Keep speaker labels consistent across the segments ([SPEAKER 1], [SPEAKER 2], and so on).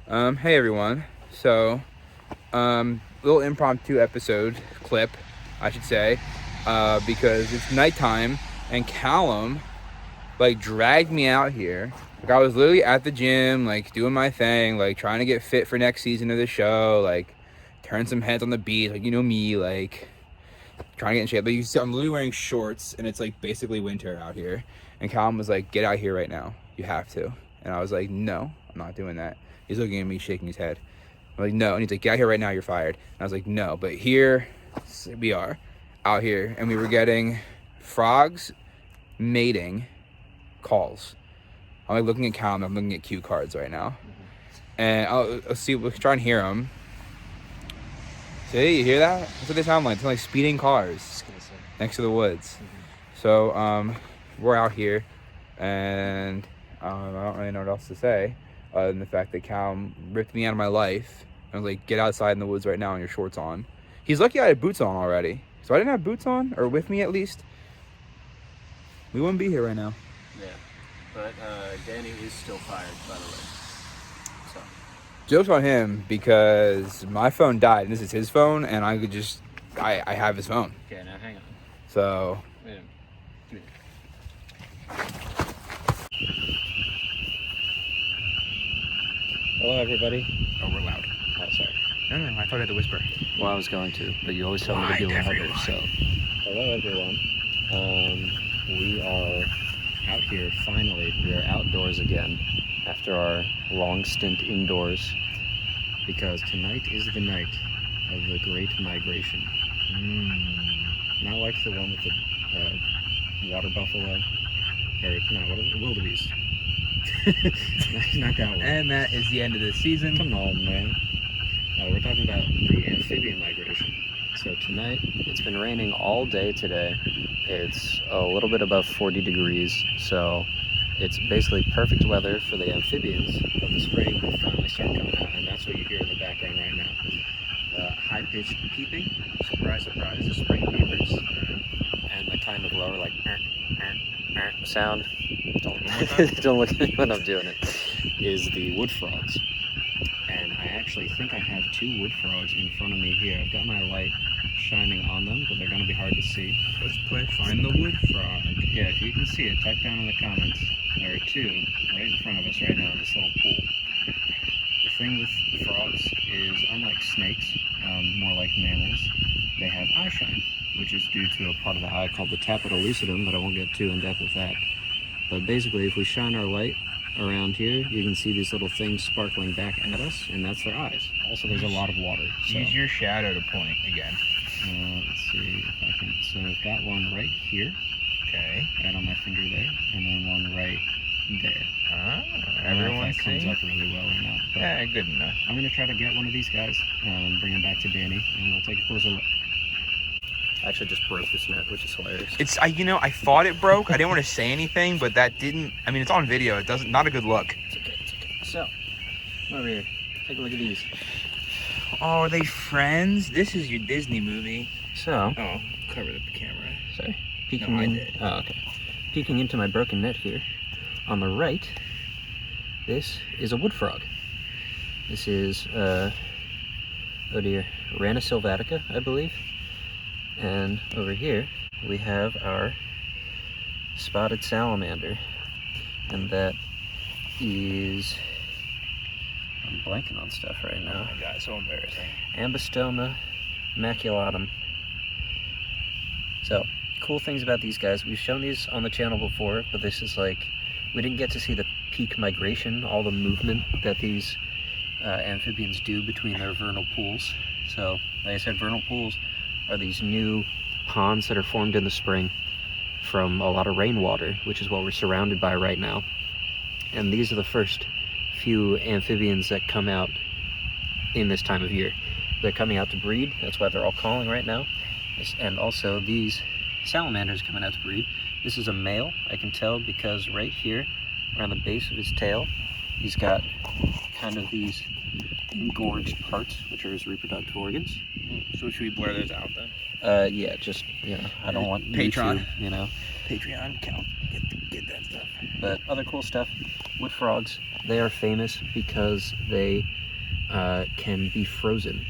[SPEAKER 1] Hey everyone. So, little impromptu episode clip, I should say, because it's nighttime and Calum, dragged me out here. I was literally at the gym, doing my thing, trying to get fit for next season of the show, turn some heads on the beat, me, trying to get in shape. But you see, I'm literally wearing shorts and it's basically winter out here. And Calum was like, get out here right now. You have to. And I was like, no, I'm not doing that. He's looking at me, shaking his head. I'm like, no. And he's like, get out here right now, you're fired. And I was like, no. But here we are, out here. And we were getting frogs mating calls. I'm looking at Calum, I'm looking at cue cards right now. And I'll see, we'll try and hear them. See, you hear that? That's what they sound like. They sound like speeding cars next to the woods. So, we're out here, and I don't really know what else to say other than the fact that Calum ripped me out of my life. I was like, get outside in the woods right now and your shorts on. He's lucky I had boots on already. So I didn't have boots on, or with me at least, we wouldn't be here right now.
[SPEAKER 2] Yeah, but Danny is still fired, by the way. So.
[SPEAKER 1] Joke's on him, because my phone died, and this is his phone, and I could just, I have his phone.
[SPEAKER 2] Okay, now hang on.
[SPEAKER 1] So.
[SPEAKER 2] Wait a minute. Give me that. Hello, everybody.
[SPEAKER 1] Oh, we're loud.
[SPEAKER 2] Oh, sorry.
[SPEAKER 1] No, I thought I had to whisper.
[SPEAKER 2] Well, I was going to, but you always tell me to be louder, so. Hello, everyone. We are out here, finally. We are outdoors again after our long stint indoors, because tonight is the night of the Great Migration. Not like the one with the water buffalo, or no, what is it? Wildebeest. Not that one.
[SPEAKER 1] And that is the end of the season.
[SPEAKER 2] Come on, man. We're talking about the Amphibian Migration. So tonight, it's been raining all day today. It's a little bit above 40 degrees, so it's basically perfect weather for the amphibians of the spring to finally start coming out, and that's what you hear in the background right now. The high-pitched peeping, surprise, surprise, the spring peepers, and the kind of lower, sound, don't look at me when I'm doing it, is the wood frogs. And I actually think I have two wood frogs in front of me here. I've got my light shining on them, but they're going to be hard to see.
[SPEAKER 1] Let's play Find the Wood Frog.
[SPEAKER 2] Yeah, if you can see it, type down in the comments. There are two right in front of us right now in this little pool. The thing with frogs is, unlike snakes, more like mammals, they have eye shine, which is due to a part of the eye called the tapetum lucidum, but I won't get too in depth with that. But basically, if we shine our light around here, you can see these little things sparkling back at us, and that's their eyes. Also, there's a lot of water. So.
[SPEAKER 1] Use your shadow to point again.
[SPEAKER 2] Let's see if I can. So I've got one right here.
[SPEAKER 1] Okay.
[SPEAKER 2] Right on my finger there, and then one right there.
[SPEAKER 1] Ah,
[SPEAKER 2] I don't know if that comes up really well or not. But
[SPEAKER 1] yeah, good enough.
[SPEAKER 2] I'm going to try to get one of these guys, bring him back to Danny, and we'll take a closer look. I actually just broke this net, which is hilarious.
[SPEAKER 1] I thought it broke. I didn't want to say anything, but that didn't. I mean, it's on video. It doesn't. Not a good look.
[SPEAKER 2] It's okay. So, over here. Take a look at these.
[SPEAKER 1] Oh, are they friends? This is your Disney movie.
[SPEAKER 2] So.
[SPEAKER 1] Oh, cover the camera.
[SPEAKER 2] Sorry. Peeking
[SPEAKER 1] no, I
[SPEAKER 2] in.
[SPEAKER 1] did.
[SPEAKER 2] Oh, okay. Peeking into my broken net here. On the right, this is a wood frog. This is, oh dear, Rana sylvatica, I believe. And over here, we have our spotted salamander. And that is, I'm blanking on stuff right now.
[SPEAKER 1] Oh my god, so embarrassing.
[SPEAKER 2] Ambistonia Immaculatum. So, cool things about these guys. We've shown these on the channel before, but this is we didn't get to see the peak migration, all the movement that these amphibians do between their vernal pools. So, like I said, vernal pools are these new ponds that are formed in the spring from a lot of rainwater, which is what we're surrounded by right now. And these are the first few amphibians that come out in this time of year. They're coming out to breed, that's why they're all calling right now. And also these salamanders coming out to breed. This is a male, I can tell, because right here, around the base of his tail, he's got kind of these engorged parts, which are his reproductive organs.
[SPEAKER 1] So should we blur those out then?
[SPEAKER 2] Yeah, just, I don't want
[SPEAKER 1] Patreon.
[SPEAKER 2] YouTube,
[SPEAKER 1] Patreon, count, get that stuff.
[SPEAKER 2] But other cool stuff. wood frogs, they are famous because they can be frozen.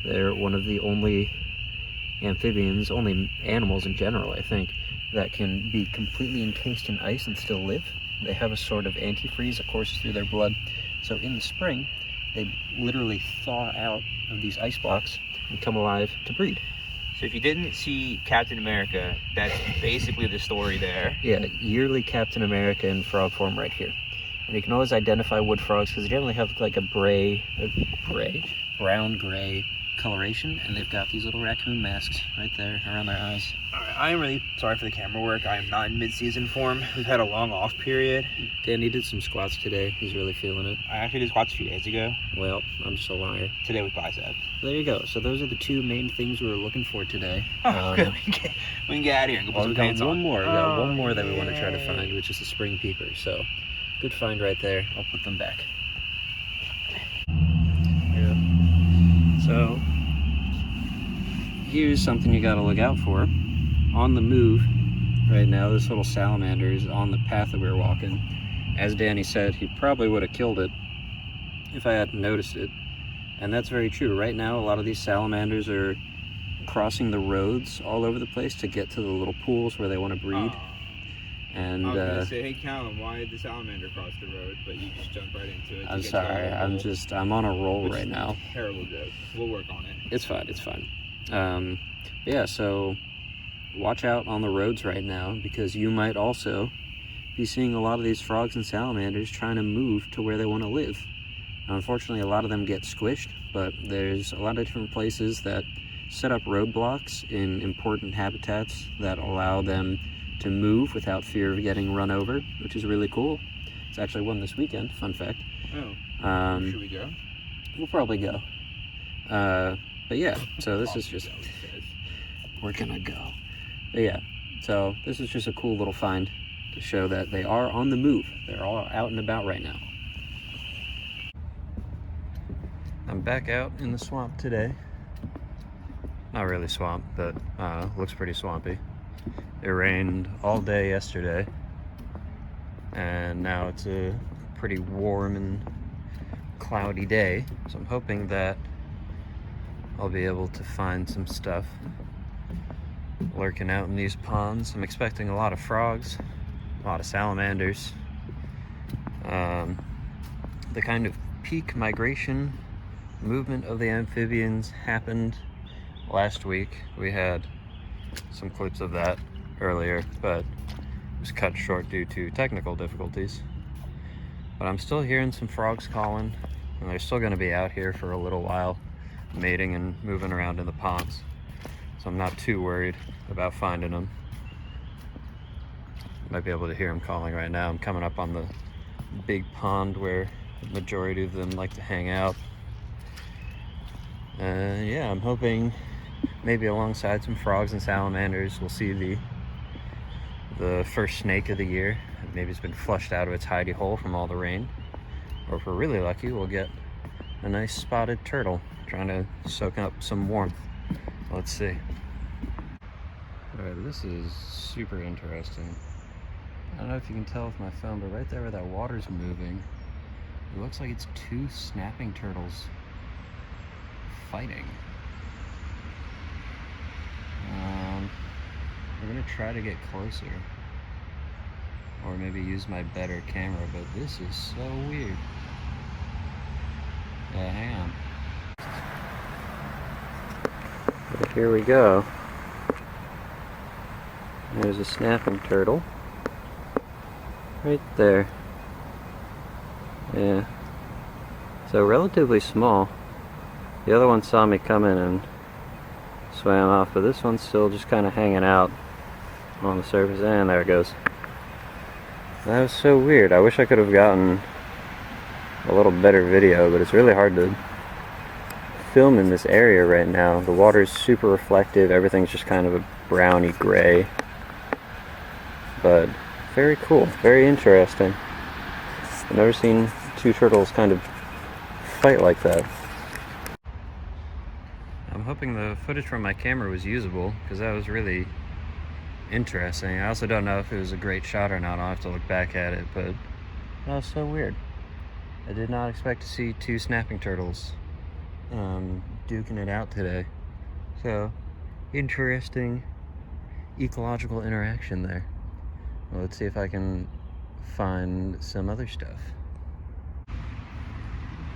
[SPEAKER 2] They're one of the only amphibians, only animals in general, I think, that can be completely encased in ice and still live. They have a sort of antifreeze that courses through their blood. So in the spring, they literally thaw out of these ice blocks and come alive to breed.
[SPEAKER 1] So if you didn't see Captain America, that's basically the story there.
[SPEAKER 2] Yeah, yearly Captain America in frog form right here. And you can always identify wood frogs because they generally have like a brown-gray coloration, and they've got these little raccoon masks right there around their eyes.
[SPEAKER 1] All right, I am really sorry for the camera work. I am not in mid-season form. We've had a long off period.
[SPEAKER 2] Danny did some squats today. He's really feeling it.
[SPEAKER 1] I actually did squats a few days ago.
[SPEAKER 2] Well, I'm just a liar.
[SPEAKER 1] Today was bicep.
[SPEAKER 2] There you go. So those are the two main things we were looking for today.
[SPEAKER 1] Oh, good. We can get out of here and go put some pants on.
[SPEAKER 2] We got one more that we want to try to find, which is the spring peeper. So good find right there. I'll put them back. Yeah. So here's something you got to look out for. On the move right now, this little salamander is on the path that we were walking. As Danny said, he probably would have killed it if I hadn't noticed it. And that's very true. Right now, a lot of these salamanders are crossing the roads all over the place to get to the little pools where they want to breed. And
[SPEAKER 1] I was gonna say, hey Calum, why did the salamander cross the road? But you just jumped right into it.
[SPEAKER 2] I'm sorry. I'm on a roll right now.
[SPEAKER 1] Terrible joke. We'll work on it.
[SPEAKER 2] It's fine. Yeah, so watch out on the roads right now, because you might also be seeing a lot of these frogs and salamanders trying to move to where they want to live. Unfortunately, a lot of them get squished, but there's a lot of different places that set up roadblocks in important habitats that allow them to move without fear of getting run over, which is really cool. It's actually one this weekend, fun fact.
[SPEAKER 1] Oh, should we go?
[SPEAKER 2] We'll probably go. But yeah, so this is just, we're gonna go. But yeah, so this is just a cool little find to show that they are on the move. They're all out and about right now. I'm back out in the swamp today. Not really swamp, but looks pretty swampy. It rained all day yesterday, and now it's a pretty warm and cloudy day, so I'm hoping that I'll be able to find some stuff lurking out in these ponds. I'm expecting a lot of frogs, a lot of salamanders. The kind of peak migration movement of the amphibians happened last week. We had some clips of that earlier, but it was cut short due to technical difficulties. But I'm still hearing some frogs calling, and they're still going to be out here for a little while, mating and moving around in the ponds. So I'm not too worried about finding them. Might be able to hear them calling right now. I'm coming up on the big pond where the majority of them like to hang out. Yeah, I'm hoping maybe alongside some frogs and salamanders we'll see the first snake of the year. Maybe it's been flushed out of its hidey hole from all the rain. Or if we're really lucky, we'll get a nice spotted turtle trying to soak up some warmth. Let's see. Alright, this is super interesting. I don't know if you can tell with my phone, but right there where that water's moving, it looks like it's two snapping turtles fighting. I'm gonna try to get closer, or maybe use my better camera, but this is so weird. Yeah, hang on. But here we go. There's a snapping turtle. Right there. Yeah. So relatively small. The other one saw me coming and swam off, but this one's still just kind of hanging out on the surface. And there it goes. That was so weird. I wish I could have gotten a little better video, but it's really hard to film in this area right now. The water's super reflective. Everything's just kind of a browny gray. But very cool. Very interesting. I've never seen two turtles kind of fight like that. I'm hoping the footage from my camera was usable, because that was really interesting. I also don't know if it was a great shot or not. I'll have to look back at it, but That was so weird. I did not expect to see two snapping turtles duking it out today. So, interesting ecological interaction there. Well, let's see if I can find some other stuff.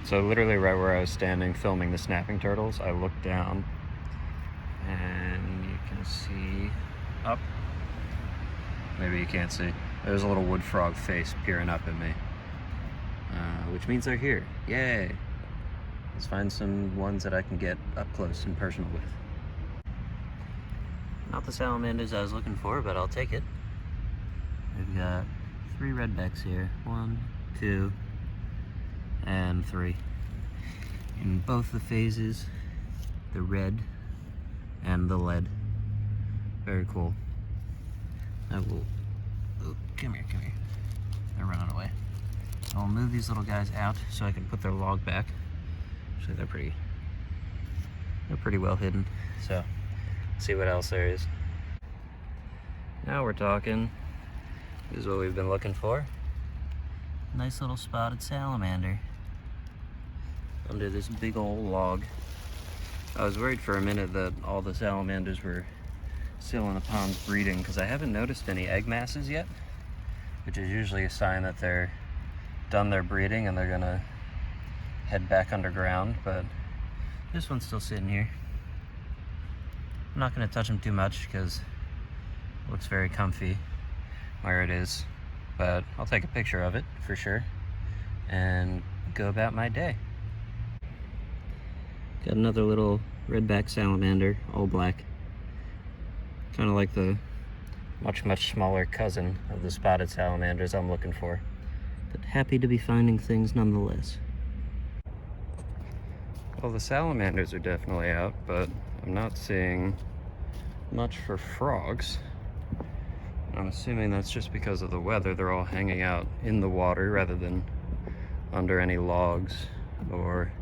[SPEAKER 2] So literally right where I was standing filming the snapping turtles, I looked down and you can see up. Maybe you can't see. There's a little wood frog face peering up at me, which means they're here. Yay! Let's find some ones that I can get up close and personal with. Not the salamanders I was looking for, but I'll take it. We've got 3 redbacks here. 1, 2, and 3. In both the phases, the red and the lead. Very cool. I will, oh, come here. They're running away. I'll move these little guys out so I can put their log back. Actually, they're pretty well hidden. So, let's see what else there is. Now we're talking. This is what we've been looking for. Nice little spotted salamander under this big old log. I was worried for a minute that all the salamanders were still in the ponds breeding because I haven't noticed any egg masses yet, which is usually a sign that they're done their breeding and they're gonna head back underground, but this one's still sitting here. I'm not gonna touch him too much because it looks very comfy where it is, but I'll take a picture of it for sure and go about my day. Got another little redback salamander, all black. Kind of like the much smaller cousin of the spotted salamanders I'm looking for, but happy to be finding things nonetheless. Well, the salamanders are definitely out, but I'm not seeing much for frogs. I'm assuming that's just because of the weather. They're all hanging out in the water rather than under any logs or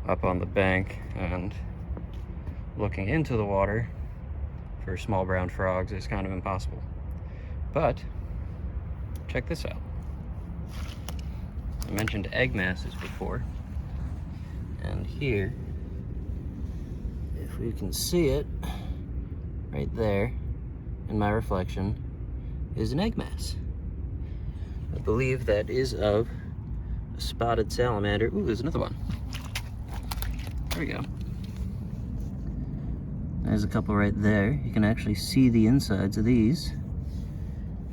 [SPEAKER 2] up on the bank, and looking into the water for small brown frogs is kind of impossible. But check this out. I mentioned egg masses before, and here, if we can see it right there in my reflection, is an egg mass. I believe that is of a spotted salamander. Ooh, there's another one. There we go. There's a couple right there. You can actually see the insides of these,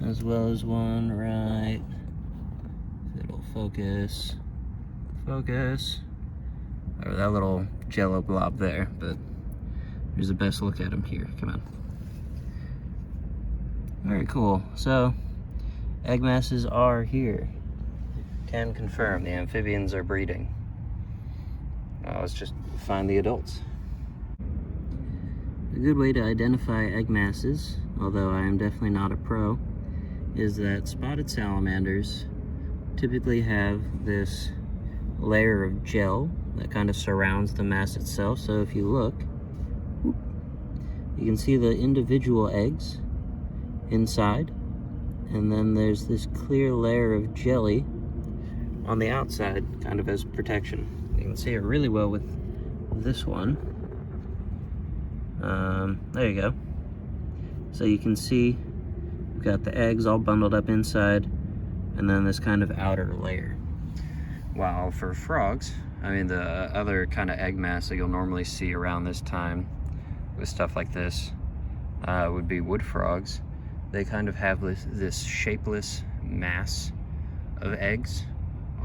[SPEAKER 2] as well as one right. It'll focus. Or that little jello blob there, but here's the best look at them here. Come on. Very cool. So, egg masses are here. Can confirm the amphibians are breeding. Let's just find the adults. A good way to identify egg masses, although I am definitely not a pro, is that spotted salamanders typically have this layer of gel that kind of surrounds the mass itself. So if you look, you can see the individual eggs inside, and then there's this clear layer of jelly on the outside, kind of as protection. You can see it really well with this one. There you go. So you can see we've got the eggs all bundled up inside, and then this kind of outer layer. While for frogs, I mean, the other kind of egg mass that you'll normally see around this time with stuff like this would be wood frogs. They kind of have this shapeless mass of eggs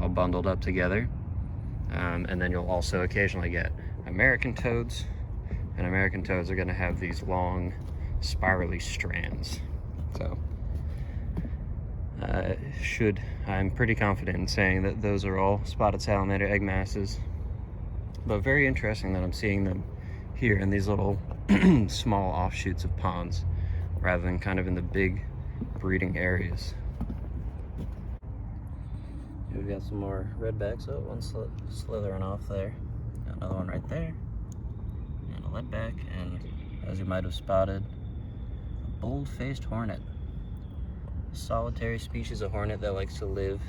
[SPEAKER 2] all bundled up together. And then you'll also occasionally get American toads, and American toads are going to have these long spirally strands. So I'm pretty confident in saying that those are all spotted salamander egg masses, but very interesting that I'm seeing them here in these little small offshoots of ponds rather than kind of in the big breeding areas. We've got some more redbacks. Oh, one slithering off there. Got another one right there. And a leadback, and as you might have spotted, a bold-faced hornet. A solitary species of hornet that likes to live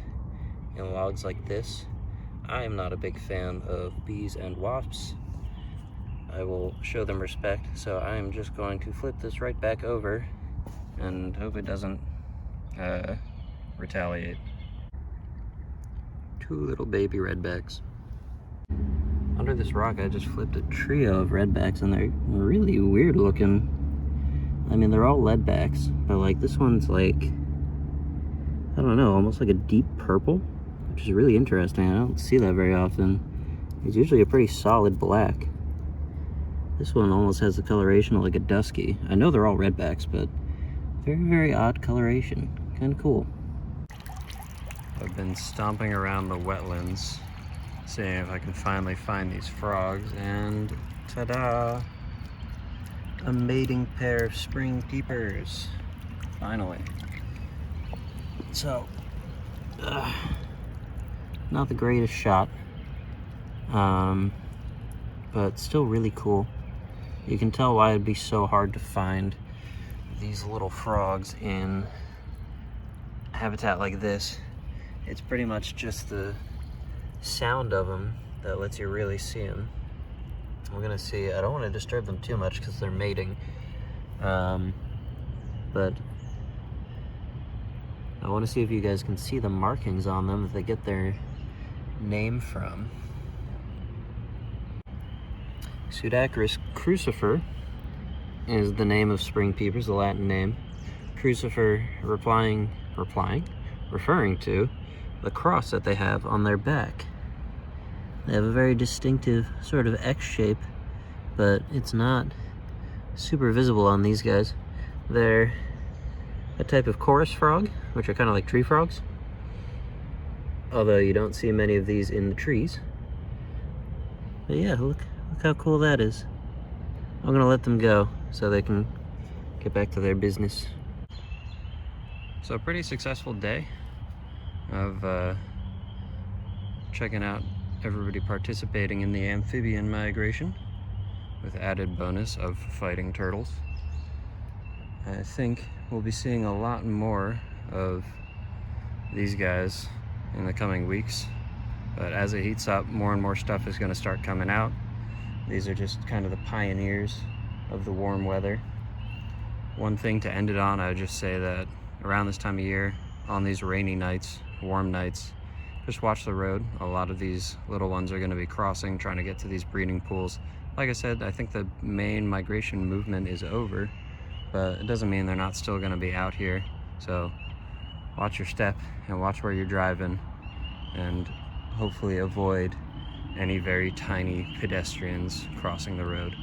[SPEAKER 2] in logs like this. I am not a big fan of bees and wasps. I will show them respect, so I am just going to flip this right back over and hope it doesn't retaliate. Two little baby redbacks. Under this rock, I just flipped a trio of redbacks, and they're really weird looking. I mean, they're all leadbacks, but like this one's like, I don't know, almost like a deep purple, which is really interesting. I don't see that very often. It's usually a pretty solid black. This one almost has the coloration of like a dusky. I know they're all redbacks, but very, very odd coloration. Kind of cool. I've been stomping around the wetlands, seeing if I can finally find these frogs, and ta-da! A mating pair of spring peepers. Finally. So, not the greatest shot, but still really cool. You can tell why it'd be so hard to find these little frogs in habitat like this. It's pretty much just the sound of them that lets you really see them. We're gonna see. I don't want to disturb them too much because they're mating, but I want to see if you guys can see the markings on them that they get their name from. Pseudacarus crucifer is the name of spring peepers, the Latin name. Crucifer referring to the cross that they have on their back. They have a very distinctive sort of X shape, but it's not super visible on these guys. They're a type of chorus frog, which are kind of like tree frogs, although you don't see many of these in the trees. But yeah, look how cool that is. I'm gonna let them go so they can get back to their business. So a pretty successful day of checking out everybody participating in the amphibian migration, with added bonus of fighting turtles. I think we'll be seeing a lot more of these guys in the coming weeks, but as it heats up, more and more stuff is going to start coming out. These are just kind of the pioneers of the warm weather. One thing to end it on, I would just say that around this time of year, on these rainy nights, warm nights, just watch the road. A lot of these little ones are going to be crossing, trying to get to these breeding pools. Like I said, I think the main migration movement is over, but it doesn't mean they're not still going to be out here. So watch your step and watch where you're driving, and hopefully avoid any very tiny pedestrians crossing the road.